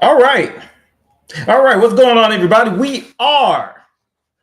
All right. All right. What's going on, everybody? We are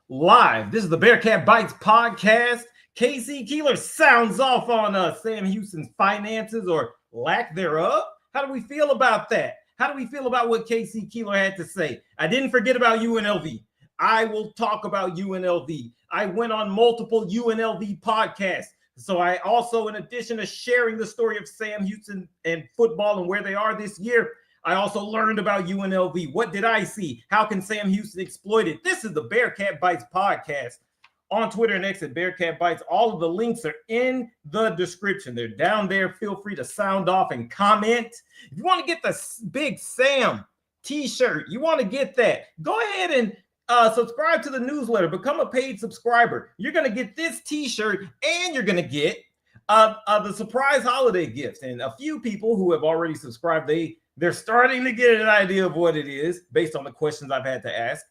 live. This is the Bearkat Bites podcast. KC Keeler sounds off on Sam Houston's finances or lack thereof. How do we feel about that? How do we feel about what KC Keeler had to say? I didn't forget about UNLV. I will talk about UNLV. I went on multiple UNLV podcasts. So I also, in addition to sharing the story of Sam Houston and football and where they are this year, I also learned about UNLV. What did I see? How can Sam Houston exploit it? This is the Bearkat Bites podcast on Twitter and X at Bearkat Bites. All of the links are in the description. They're down there. Feel free to sound off and comment. If you want to get the Big Sam t-shirt, you want to get that, go ahead and subscribe to the newsletter. Become a paid subscriber. You're going to get this t-shirt and you're going to get the surprise holiday gifts. And a few people who have already subscribed, they're starting to get an idea of what it is based on the questions I've had to ask.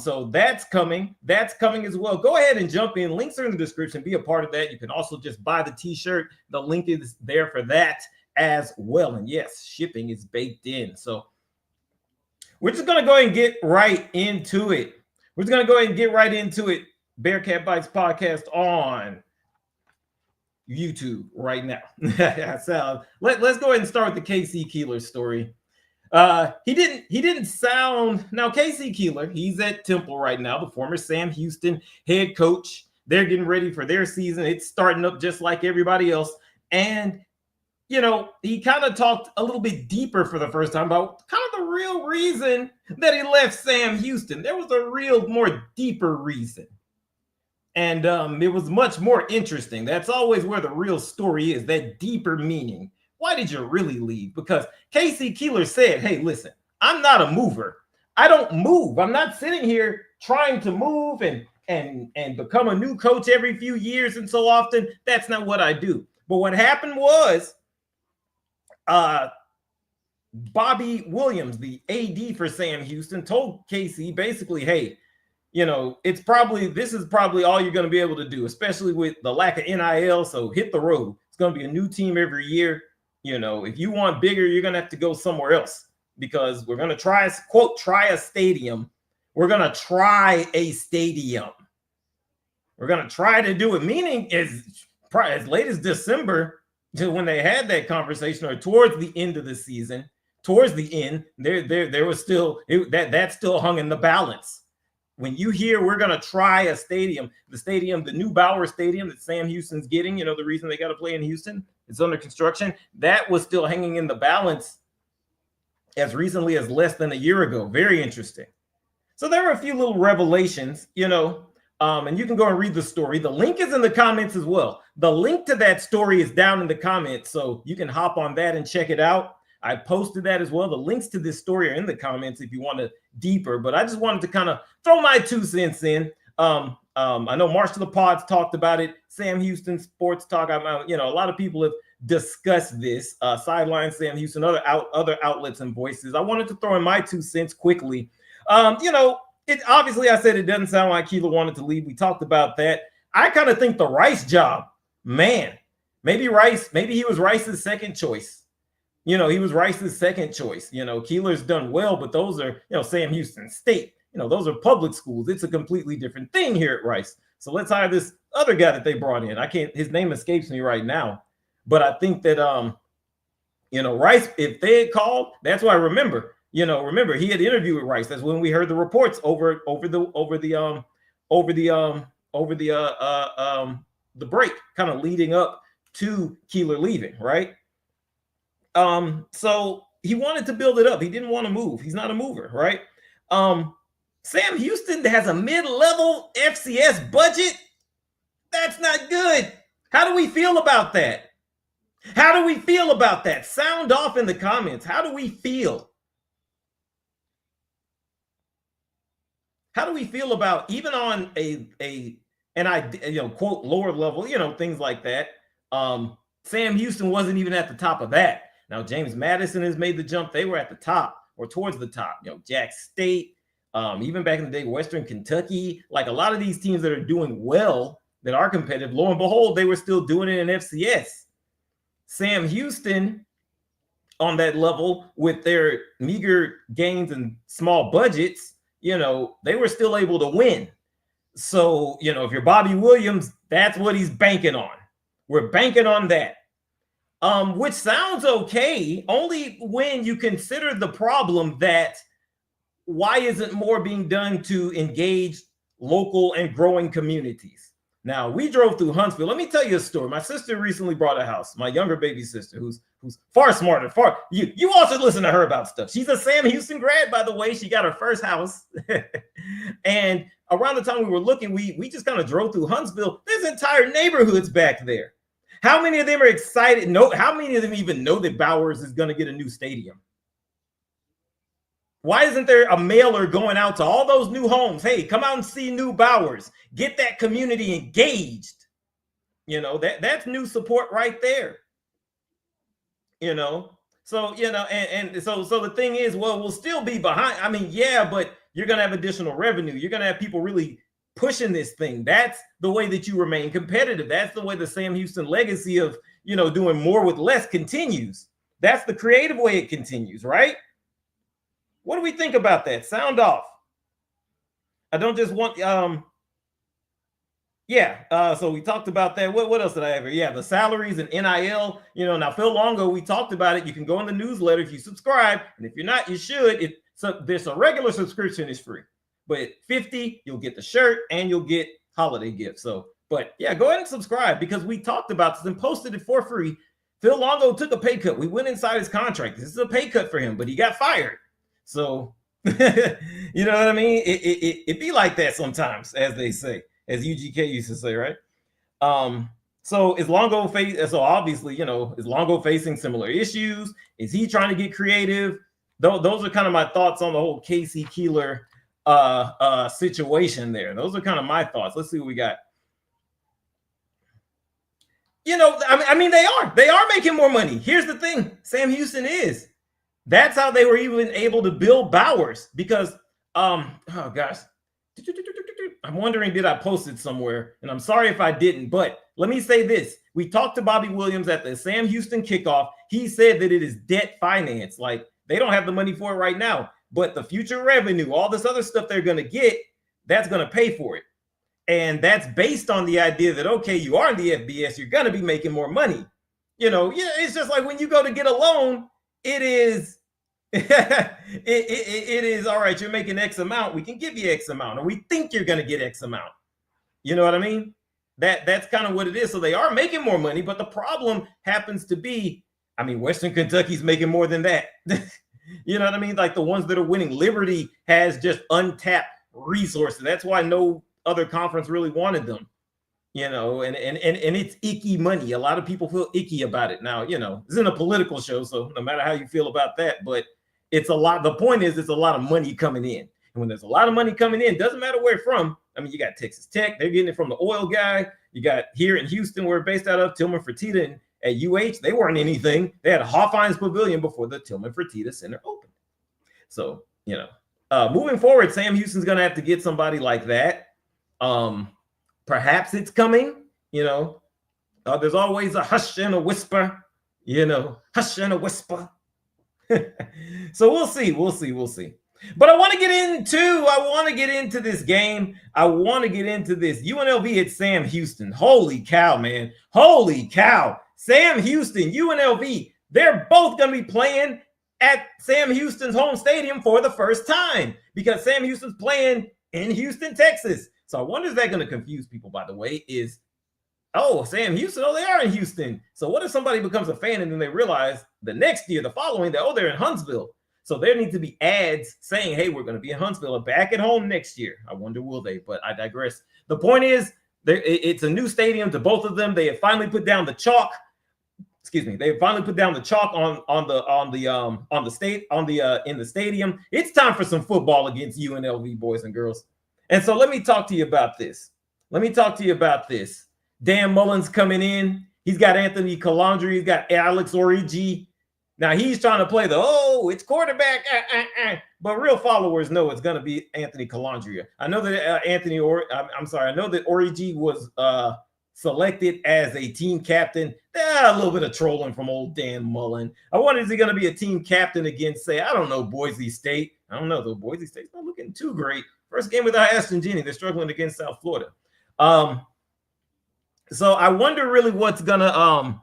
So that's coming. That's coming as well. Go ahead and jump in. Links are in the description. Be a part of that. You can also just buy the t-shirt. The link is there for that as well. And yes, shipping is baked in. So we're just going to go ahead and get right into it. We're just going to go ahead and get right into it. Bearkat Bites podcast on YouTube right now. So let's go ahead and start with the KC Keeler story. He didn't sound. Now KC Keeler, he's at Temple right now, the former Sam Houston head coach. They're getting ready for their season. It's starting up just like everybody else. And you know, he kind of talked a little bit deeper for the first time about kind of the real reason that he left Sam Houston. There was a real more deeper reason. And it was much more interesting. That's always where the real story is, that deeper meaning. Why did you really leave? Because KC Keeler said, hey, listen, I'm not a mover. I don't move. I'm not sitting here trying to move and become a new coach every few years and so often. That's not what I do. But what happened was Bobby Williams, the AD for Sam Houston, told KC basically, hey, you know, this is probably all you're going to be able to do, especially with the lack of NIL. So hit the road. It's going to be a new team every year. You know, if you want bigger, you're going to have to go somewhere else because we're going to try a stadium. We're going to try a stadium. We're going to try to do it. Meaning is probably as late as December when they had that conversation, or towards the end of the season, towards the end, there was still that still hung in the balance. When you hear we're going to try a stadium, the new Bauer Stadium that Sam Houston's getting, you know, the reason they got to play in Houston, it's under construction. That was still hanging in the balance as recently as less than a year ago. Very interesting. So there were a few little revelations, you know, and you can go and read the story. The link is in the comments as well. The link to that story is down in the comments, so you can hop on that and check it out. I posted that as well. The links to this story are in the comments if you want to deeper, but I just wanted to kind of throw my 2 cents in. I know Marshall the Pods talked about it. Sam Houston Sports Talk. You know, a lot of people have discussed this. Sideline Sam Houston, other outlets and voices. I wanted to throw in my 2 cents quickly. You know, it obviously I said it doesn't sound like Keeler wanted to leave. We talked about that. I kind of think the Rice job, man, maybe he was Rice's second choice. You know, he was Rice's second choice. You know, Keeler's done well, but those are, you know, Sam Houston State. You know, those are public schools. It's a completely different thing here at Rice. So let's hire this other guy that they brought in. His name escapes me right now. But I think that, you know, Rice, if they had called, that's why I remember he had interviewed with Rice. That's when we heard the reports over the break, kind of leading up to Keeler leaving, right? So he wanted to build it up. He didn't want to move. He's not a mover, right? Sam Houston has a mid-level FCS budget. That's not good. How do we feel about that? How do we feel about that? Sound off in the comments. How do we feel? How do we feel about even on quote lower level, you know, things like that? Sam Houston wasn't even at the top of that. Now, James Madison has made the jump. They were at the top or towards the top. You know, Jack State, even back in the day, Western Kentucky, like a lot of these teams that are doing well, that are competitive, lo and behold, they were still doing it in FCS. Sam Houston on that level with their meager gains and small budgets, they were still able to win. So, if you're Bobby Williams, that's what he's banking on. We're banking on that. Which sounds okay, only when you consider the problem that why isn't more being done to engage local and growing communities? Now, we drove through Huntsville. Let me tell you a story. My sister recently bought a house, my younger baby sister, who's far smarter. You all should listen to her about stuff. She's a Sam Houston grad, by the way. She got her first house. And around the time we were looking, we just kind of drove through Huntsville. There's entire neighborhoods back there. How many of them are excited? How many of them even know that Bowers is going to get a new stadium? Why isn't there a mailer going out to all those new homes? Hey, come out and see new Bowers. Get that community engaged. That's new support right there. So, so the thing is, well, we'll still be behind. I mean, yeah, but you're going to have additional revenue. You're going to have people really pushing this thing. That's the way that you remain competitive. That's the way the Sam Houston legacy of, doing more with less continues. That's the creative way it continues, right? What do we think about that? Sound off. I don't just want, so we talked about that. What else did I ever? Yeah, the salaries and NIL, now Phil Longo, we talked about it. You can go in the newsletter if you subscribe. And if you're not, you should. There's a regular subscription is free. But at $50, you'll get the shirt and you'll get holiday gifts. So, but yeah, go ahead and subscribe because we talked about this and posted it for free. Phil Longo took a pay cut. We went inside his contract. This is a pay cut for him, but he got fired. So, you know what I mean? It be like that sometimes, as they say, as UGK used to say, right? So is Longo obviously, is Longo facing similar issues? Is he trying to get creative? Those are kind of my thoughts on the whole KC Keeler situation there. Those are kind of my thoughts. Let's see what we got. I mean, they are making more money. Here's the thing. Sam Houston is. That's how they were even able to build Bowers because, oh gosh, I'm wondering, did I post it somewhere? And I'm sorry if I didn't, but let me say this. We talked to Bobby Williams at the Sam Houston kickoff. He said that it is debt finance. Like they don't have the money for it right now, but the future revenue, all this other stuff they're going to get, that's going to pay for it. And that's based on the idea that, okay, you are in the FBS, you're going to be making more money. It's just like when you go to get a loan, it is it is all right. You're making X amount. We can give you X amount, or we think you're going to get X amount. You know what I mean? That's kind of what it is. So they are making more money, but the problem happens to be, I mean, Western Kentucky's making more than that. You know what I mean? Like the ones that are winning. Liberty has just untapped resources. That's why no other conference really wanted them. And it's icky money. A lot of people feel icky about it. Now, this isn't a political show, so no matter how you feel about that, but it's a lot. The point is, it's a lot of money coming in. And when there's a lot of money coming in, doesn't matter where from. I mean, you got Texas Tech. They're getting it from the oil guy. You got here in Houston, we're based out of Tillman Fertitta. And at UH, they weren't anything. They had Hofheinz Pavilion before the Tillman Fertitta Center opened. So, moving forward, Sam Houston's going to have to get somebody like that. Perhaps it's coming, there's always a hush and a whisper, hush and a whisper. So we'll see. But I want to get into this game. I want to get into this. UNLV at Sam Houston. Holy cow, man. Holy cow. Sam Houston, UNLV, they're both going to be playing at Sam Houston's home stadium for the first time because Sam Houston's playing in Houston, Texas. So I wonder if that's going to confuse people, by the way, is, Sam Houston, they are in Houston. So what if somebody becomes a fan and then they realize the next year, the following, that, they're in Huntsville. So there need to be ads saying, hey, we're going to be in Huntsville back at home next year. I wonder, will they? But I digress. The point is, it's a new stadium to both of them. They have finally put down the chalk. They finally put down the chalk in the stadium. It's time for some football against UNLV, boys and girls. And so let me talk to you about this. Dan Mullen's coming in. He's got Anthony Calandri. He's got Alex Origi. Now he's trying to play it's quarterback. But real followers know it's going to be Anthony Calandria. I know that I know that Origi was selected as a team captain. A little bit of trolling from old Dan Mullen. I wonder, is he going to be a team captain against, say, I don't know, Boise State? I don't know, though. Boise State's not looking too great. First game without Ashton Jennings. They're struggling against South Florida. So I wonder really what's going to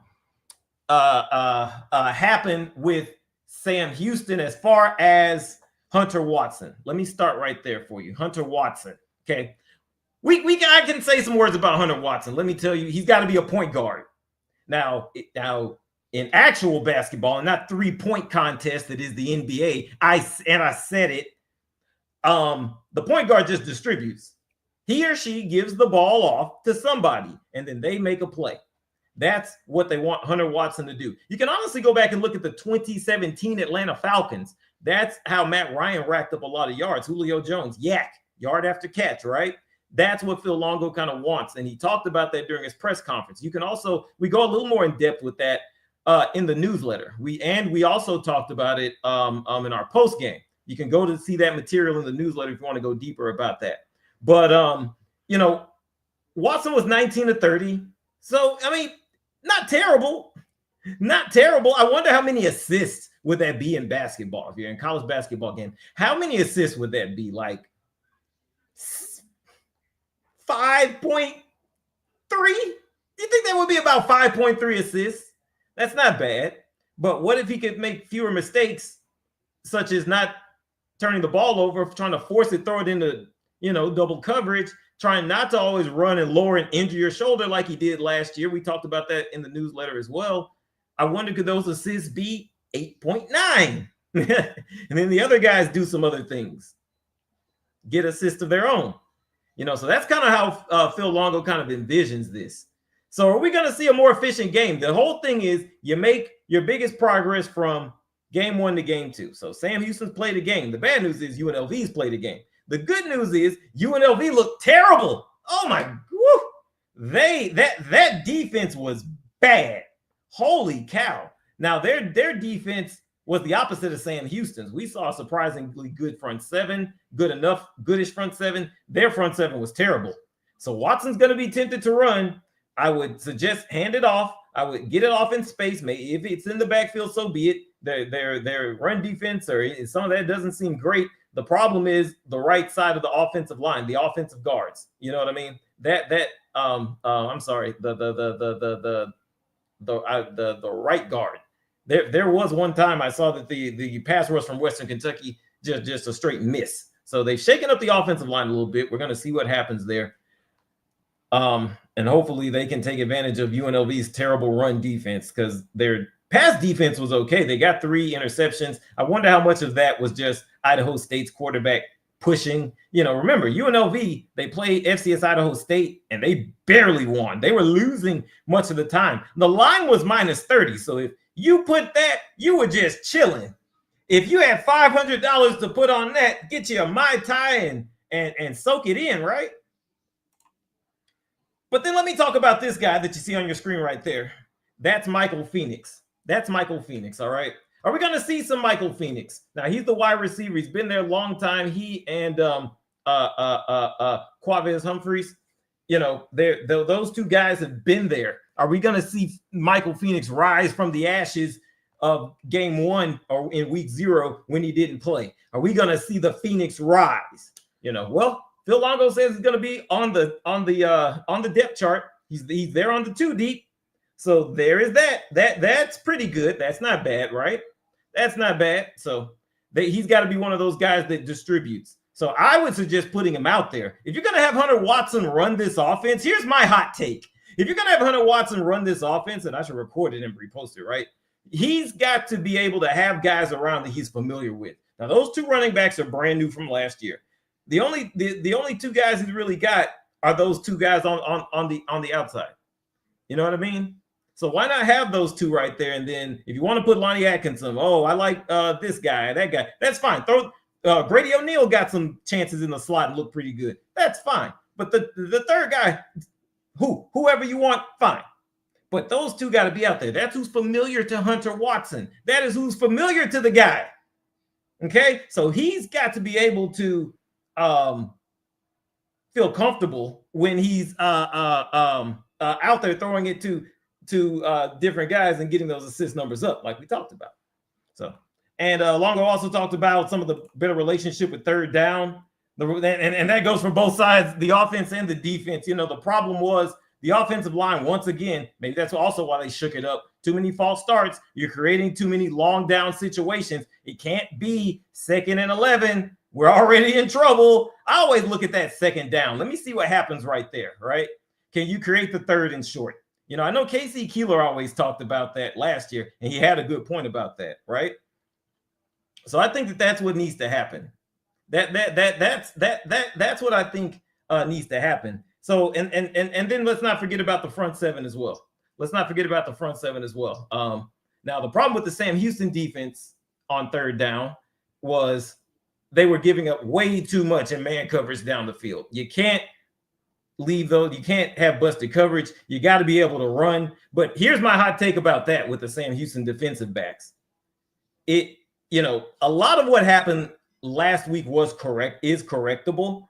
happen with Sam Houston as far as Hunter Watson. Let me start right there for you. Hunter Watson. Okay. I can say some words about Hunter Watson. Let me tell you, he's got to be a point guard. Now in actual basketball, and not 3-point contest that is the NBA, I said it, the point guard just distributes. He or she gives the ball off to somebody, and then they make a play. That's what they want Hunter Watson to do. You can honestly go back and look at the 2017 Atlanta Falcons. That's how Matt Ryan racked up a lot of yards. Julio Jones, yard after catch, right? That's what Phil Longo kind of wants. And he talked about that during his press conference. You can also, we go a little more in depth with that in the newsletter. We also talked about it in our post game. You can go to see that material in the newsletter if you want to go deeper about that. But, Watson was 19 to 30. So, I mean, not terrible. Not terrible. I wonder how many assists would that be in basketball? If you're in college basketball game, how many assists would that be? Like 5.3? You think that would be about 5.3 assists? That's not bad. But what if he could make fewer mistakes, such as not turning the ball over, trying to force it, throw it into, double coverage, trying not to always run and lower and injure your shoulder like he did last year. We talked about that in the newsletter as well. I wonder, could those assists be 8.9? And then the other guys do some other things, get assists of their own. So that's kind of how Phil Longo kind of envisions this. So are we going to see a more efficient game? The whole thing is you make your biggest progress from game 1 to game 2. So Sam Houston's played a game. The bad news is UNLV's played a game. The good news is UNLV looked terrible. Oh my, that defense was bad. Holy cow. Now their defense was the opposite of Sam Houston's. We saw a surprisingly good front seven, goodish front seven. Their front seven was terrible. So Watson's going to be tempted to run. I would suggest hand it off. I would get it off in space. Maybe if it's in the backfield, so be it. Their run defense or some of that doesn't seem great. The problem is the right side of the offensive line, the offensive guards. You know what I mean? I'm sorry, the right guard. There was one time I saw that the pass rush from Western Kentucky just a straight miss. So they've shaken up the offensive line a little bit. We're going to see what happens there. And hopefully they can take advantage of UNLV's terrible run defense, because their pass defense was okay. They got 3 interceptions. I wonder how much of that was just Idaho State's quarterback pushing. Remember, UNLV, they played FCS Idaho State, and they barely won. They were losing much of the time. The line was -30. So if you put that, you were just chilling. If you had $500 to put on that, get you a Mai Tai and soak it in, right? But then let me talk about this guy that you see on your screen right there. That's Michael Phoenix. All right. Are we going to see some Michael Phoenix? Now, he's the wide receiver. He's been there a long time. He and Quavius Humphreys, those two guys have been there. Are we going to see Michael Phoenix rise from the ashes of game 1 or in week 0 when he didn't play? Are we going to see the Phoenix rise? Well, Phil Longo says he's going to be on the depth chart. He's there on the 2 deep. So there is that. That's pretty good. That's not bad, right? That's not bad. So he's got to be one of those guys that distributes. So I would suggest putting him out there. If you're going to have Hunter Watson run this offense, here's my hot take. If you're going to have Hunter Watson run this offense, and I should record it and repost it, right? He's got to be able to have guys around that he's familiar with. Now, those 2 running backs are brand new from last year. The only 2 guys he's really got are those 2 guys on the outside. You know what I mean? So why not have those 2 right there? And then if you want to put Lonnie Atkinson, I like this guy, that guy, that's fine. Throw Grady O'Neal got some chances in the slot and look pretty good. That's fine. But the third guy, whoever you want, fine. But those 2 got to be out there. That's who's familiar to Hunter Watson. That is who's familiar to the guy. Okay, so he's got to be able to feel comfortable when he's out there throwing it to different guys and getting those assist numbers up, like we talked about. So, and Longo also talked about some of the better relationship with third down. And that goes for both sides, the offense and the defense. You know, the problem was the offensive line, once again, maybe that's also why they shook it up. Too many false starts. You're creating too many long down situations. It can't be 2nd and 11. We're already in trouble. I always look at that 2nd down. Let me see what happens right there, right? Can you create the 3rd and short? You know, I know KC Keeler always talked about that last year, and he had a good point about that, right? So I think that's what needs to happen. That's what I think needs to happen. So and then let's not forget about the front 7 as well. Let's not forget about the front 7 as well. Now the problem with the Sam Houston defense on 3rd down was they were giving up way too much in man coverage down the field. You can't leave those. You can't have busted coverage. You got to be able to run. But here's my hot take about that with the Sam Houston defensive backs. A lot of what happened last week is correctable.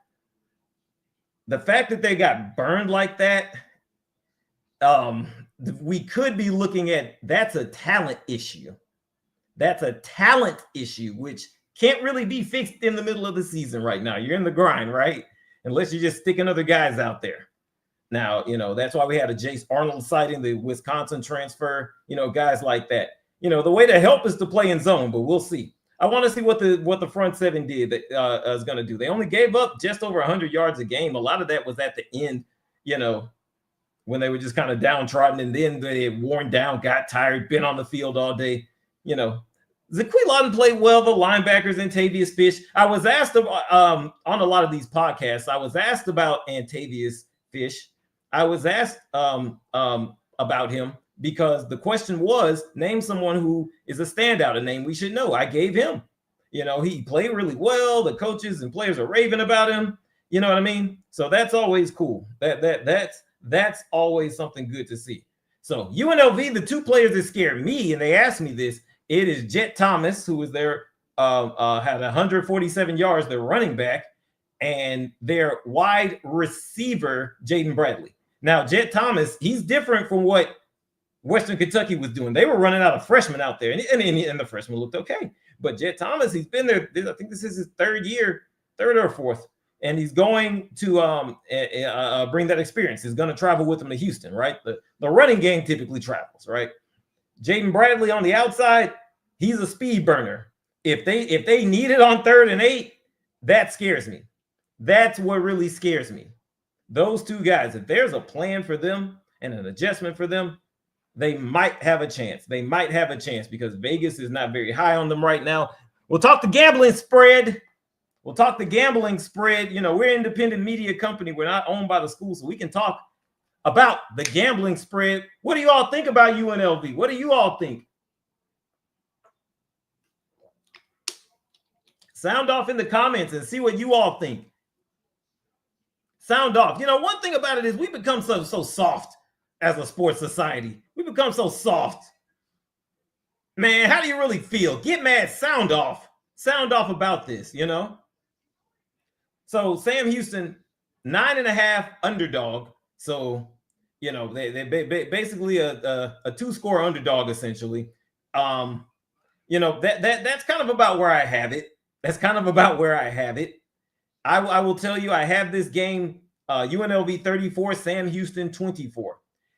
The fact that they got burned like that, we could be looking at that's a talent issue. That's a talent issue, which can't really be fixed in the middle of the season right now. You're in the grind, right? Unless you're just sticking other guys out there. Now, that's why we had a Jace Arnold sighting, the Wisconsin transfer, guys like that. The way to help is to play in zone, but we'll see. I want to see what the front 7 did that is going to do. They only gave up just over 100 yards a game. A lot of that was at the end, when they were just kind of downtrodden, and then they had worn down, got tired, been on the field all day. Zaquilon played well, the linebackers, Antavius Fish. I was asked on a lot of these podcasts, I was asked about Antavius Fish. I was asked about him because the question was, name someone who is a standout, a name we should know. I gave him. He played really well. The coaches and players are raving about him. You know what I mean? So that's always cool. That's always something good to see. So UNLV, the 2 players that scared me, and they asked me this, it is Jet Thomas, who was there, had 147 yards, their running back, and their wide receiver, Jaden Bradley. Now, Jet Thomas, he's different from what Western Kentucky was doing. They were running out of freshmen out there, and the freshmen looked okay. But Jet Thomas, he's been there. I think this is his 3rd year, 3rd or 4th, and he's going to bring that experience. He's going to travel with him to Houston, right? The running game typically travels, right? Jaden Bradley on the outside, he's a speed burner. If they need it on 3rd and 8, that scares me. That's what really scares me. Those 2 guys, if there's a plan for them and an adjustment for them, they might have a chance. They might have a chance because Vegas is not very high on them right now. We'll talk the gambling spread. We're an independent media company. We're not owned by the school, so we can talk about the gambling spread. What do you all think about UNLV? What do you all think? Sound off in the comments and see what you all think. Sound off. One thing about it is we become so soft as a sports society. We become so soft. Man, how do you really feel? Get mad, sound off. Sound off about this, So Sam Houston, 9.5 underdog. So, they basically a 2-score underdog, essentially. That's kind of about where I have it. I will tell you, I have this game, UNLV 34, Sam Houston 24.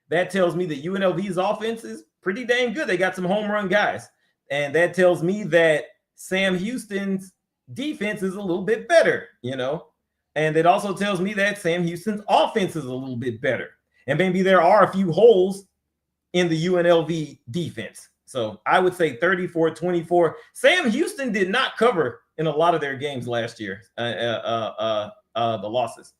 That tells me that UNLV's offense is pretty dang good. They got some home run guys. And that tells me that Sam Houston's defense is a little bit better, And it also tells me that Sam Houston's offense is a little bit better. And maybe there are a few holes in the UNLV defense. So I would say 34-24. Sam Houston did not cover in a lot of their games last year, the losses.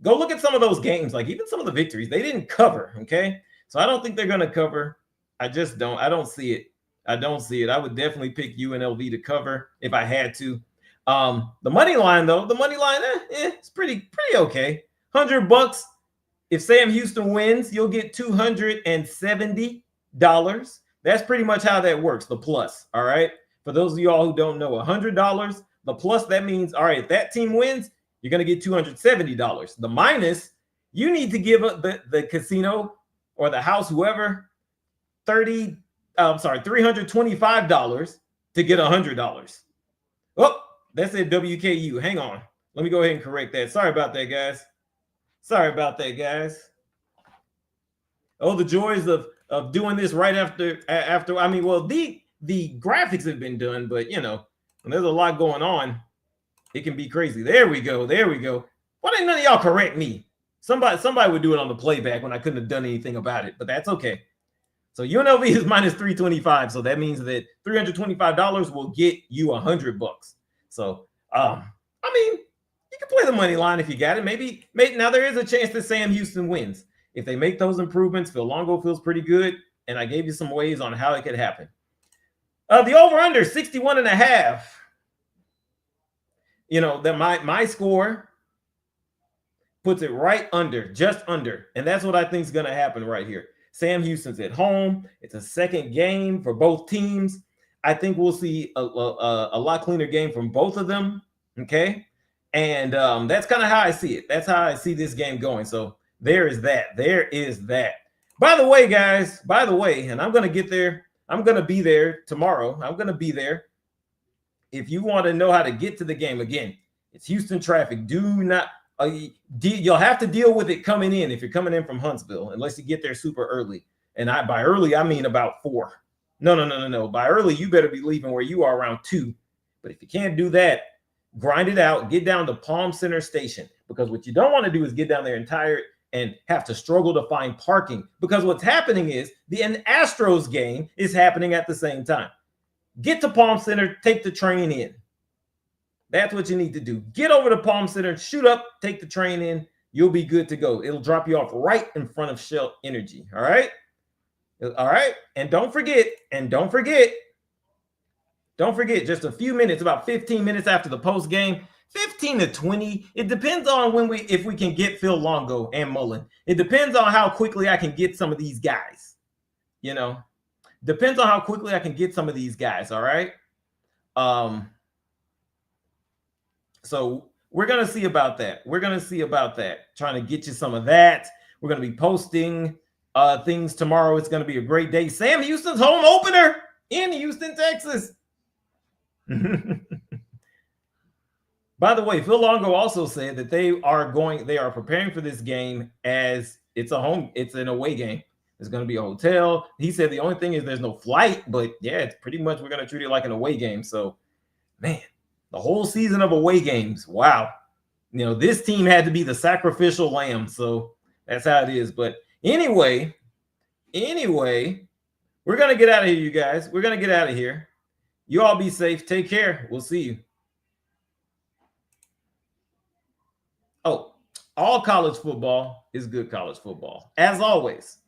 Go look at some of those games, like even some of the victories. They didn't cover, okay? So I don't think they're going to cover. I just don't. I don't see it. I would definitely pick UNLV to cover if I had to. The money line, though, it's pretty okay. $100. If Sam Houston wins, you'll get $270. That's pretty much how that works, the plus, all right? For those of y'all who don't know, $100, the plus, that means, all right, if that team wins, you're going to get $270. The minus, You need to give the casino or the house, whoever, $325 to get $100. Oh, that said WKU. Hang on. Let me go ahead and correct that. Sorry about that, guys. Sorry about that, guys. Oh, the joys of doing this right after. I mean, well, the graphics have been done, but you know, when there's a lot going on, it can be crazy. There we go. There we go. Why didn't none of y'all correct me? Somebody would do it on the playback when I couldn't have done anything about it, but that's okay. So UNLV is minus 325. So that means that $325 will get you $100. So, I mean, you can play the money line if you got it. Maybe now there is a chance that Sam Houston wins. If they make those improvements, Phil Longo feels pretty good. And I gave you some ways on how it could happen. The over-under, 61.5. You know, that my score puts it right under, just under. And that's what I think is going to happen right here. Sam Houston's at home. It's a second game for both teams. I think we'll see a lot cleaner game from both of them. Okay. And that's kind of how I see it. That's how I see this game going. So there is that. There is that. By the way, guys, and I'm going to get there. I'm going to be there tomorrow. I'm going to be there. If you want to know how to get to the game, again, it's Houston traffic. Do not, you'll have to deal with it coming in if you're coming in from Huntsville, unless you get there super early. And by early, I mean about 4. No. By early, you better be leaving where you are around 2. But if you can't do that, grind it out. Get down to Palm Center Station, because what you don't want to do is get down there and tired and have to struggle to find parking, because what's happening is the Astros game is happening at the same time. Get to Palm Center, take the train in. That's what you need to do. Get over to Palm Center, shoot up, take the train in. You'll be good to go. It'll drop you off right in front of Shell Energy. All right. All right. And don't forget, just a few minutes, about 15 minutes after the post game, 15 to 20. It depends on if we can get Phil Longo and Mullen. It depends on how quickly I can get some of these guys. You know, depends on how quickly I can get some of these guys. All right. So we're going to see about that. Trying to get you some of that. We're going to be posting things tomorrow. It's going to be a great day. Sam Houston's home opener in Houston, Texas. By the way, Phil Longo also said that they are preparing for this game as it's an away game. It's going to be a hotel. He said the only thing is there's no flight, but yeah, it's pretty much we're going to treat it like an away game. So, man, the whole season of away games. Wow. You know, this team had to be the sacrificial lamb. So that's how it is. But anyway, we're going to get out of here, you guys. We're going to get out of here. You all be safe. Take care. We'll see you. Oh, all college football is good college football. As always,